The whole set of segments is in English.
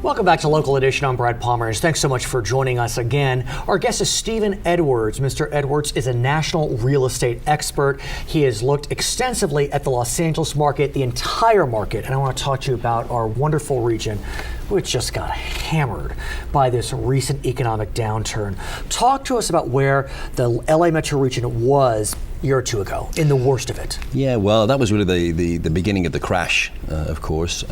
Welcome back to Local Edition. I'm Brad Pomerance. Thanks so much for joining us again. Our guest is Stephen Edwards. Mr. Edwards is a national real estate expert. He has looked extensively at the Los Angeles market, the entire market, and I want to talk to you about our wonderful region, which just got hammered by this recent economic downturn. Talk to us about where the LA metro region was a year or two ago, in the worst of it. Yeah, well, that was really the beginning of the crash, of course.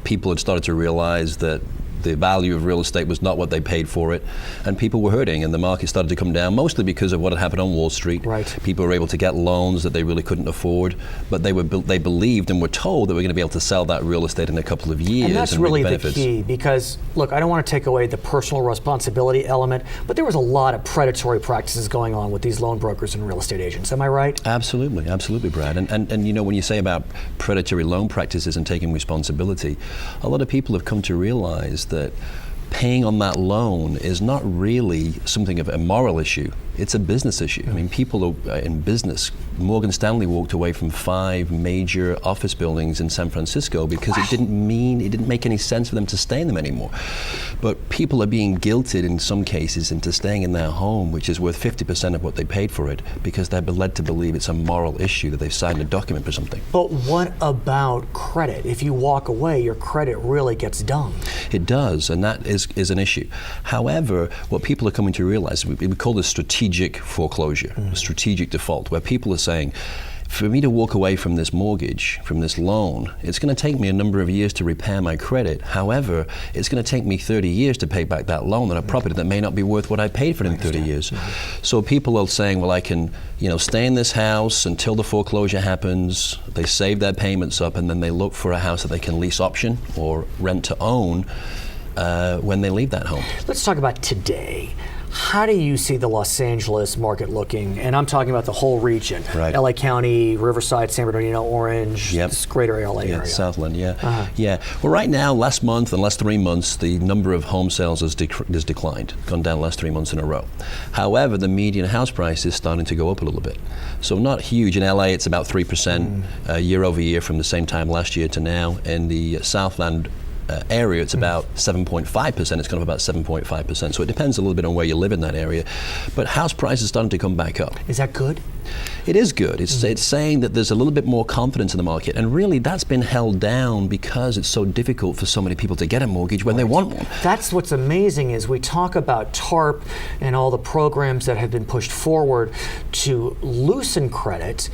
People had started to realize that the value of real estate was not what they paid for it, and people were hurting, and the market started to come down, mostly because of what had happened on Wall Street. Right. People were able to get loans that they really couldn't afford, but they believed and were told that we're going to be able to sell that real estate in a couple of years. And that's really the key, because, look, I don't want to take away the personal responsibility element, but there was a lot of predatory practices going on with these loan brokers and real estate agents. Am I right? Absolutely, absolutely, Brad. And you know, when you say about predatory loan practices and taking responsibility, a lot of people have come to realize that paying on that loan is not really something of a moral issue. It's a business issue. I mean, people are in business. Morgan Stanley walked away from 5 major office buildings in San Francisco because it didn't make any sense for them to stay in them anymore. But people are being guilted in some cases into staying in their home, which is worth 50% of what they paid for it, because they're led to believe it's a moral issue that they've signed a document for something. But what about credit? If you walk away, your credit really gets done. It does, and that is an issue. However, what people are coming to realize, we call this strategic foreclosure, strategic default, where people are saying, for me to walk away from this mortgage, from this loan, it's going to take me a number of years to repair my credit. However, it's going to take me 30 years to pay back that loan on a property that may not be worth what I paid for it in 30 years. So people are saying, well, I can, stay in this house until the foreclosure happens. They save their payments up, and then they look for a house that they can lease option or rent to own when they leave that home. Let's talk about today. How do you see the Los Angeles market looking? And I'm talking about the whole region. Right. LA County, Riverside, San Bernardino, Orange, this greater LA area. Southland, yeah. Well, right now, last month and last 3 months, the number of home sales has declined, gone down last 3 months in a row. However, the median house price is starting to go up a little bit. So not huge. In LA, it's about 3% year over year from the same time last year to now. In the Southland area, it's about 7.5%. It's gone up about 7.5%. So it depends a little bit on where you live in that area. But house prices are starting to come back up. Is that good? It is good. It's saying that there's a little bit more confidence in the market. And really, that's been held down because it's so difficult for so many people to get a mortgage when they want one. That's what's amazing is we talk about TARP and all the programs that have been pushed forward to loosen credit.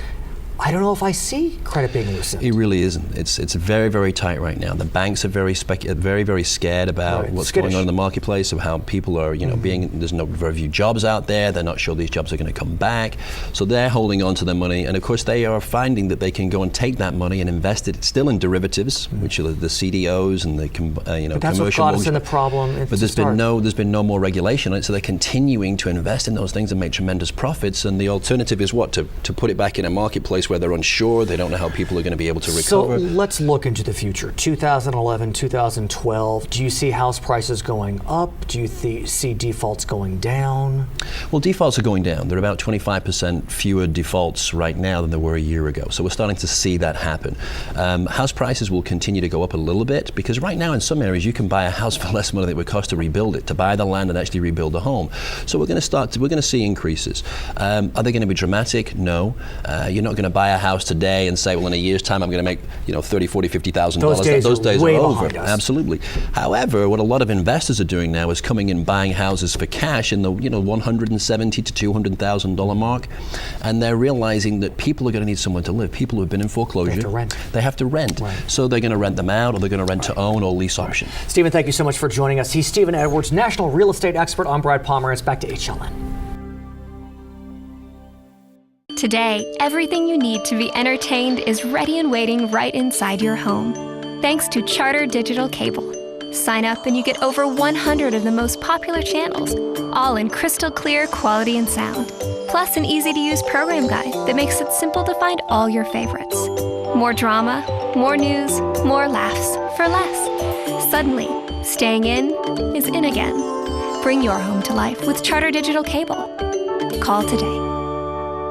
I don't know if I see credit being loosened. It really isn't. It's very, very tight right now. The banks are very, very scared about what's going on in the marketplace, of how people are, there's no very few jobs out there. They're not sure these jobs are going to come back. So they're holding on to their money. And of course, they are finding that they can go and take that money and invest it still in derivatives, which are the CDOs and the but that's what got us in the problem. But there's been no more regulation on it, so they're continuing to invest in those things and make tremendous profits. And the alternative is what? To put it back in a marketplace where they're unsure, they don't know how people are going to be able to recover. So let's look into the future. 2011, 2012, do you see house prices going up? Do you see defaults going down? Well, defaults are going down. There are about 25% fewer defaults right now than there were a year ago. So we're starting to see that happen. House prices will continue to go up a little bit, because right now in some areas you can buy a house for less money than it would cost to rebuild it, to buy the land and actually rebuild the home. So we're going to see increases. Are they going to be dramatic? No. You're not going to buy a house today and say, well, in a year's time I'm going to make $30,000, $40,000, $50,000. Those days are over. Absolutely. However, what a lot of investors are doing now is coming in buying houses for cash in the $170,000 to $200,000 mark, and they're realizing that people are going to need somewhere to live. People who have been in foreclosure, they have to rent. So they're going to rent them out, or they're going to rent to own or lease option. Stephen, thank you so much for joining us. He's Stephen Edwards, national real estate expert. I'm Brad Pomerance. Back to HLN. Today, everything you need to be entertained is ready and waiting right inside your home. Thanks to Charter Digital Cable. Sign up and you get over 100 of the most popular channels, all in crystal clear quality and sound. Plus an easy-to-use program guide that makes it simple to find all your favorites. More drama, more news, more laughs for less. Suddenly, staying in is in again. Bring your home to life with Charter Digital Cable. Call today.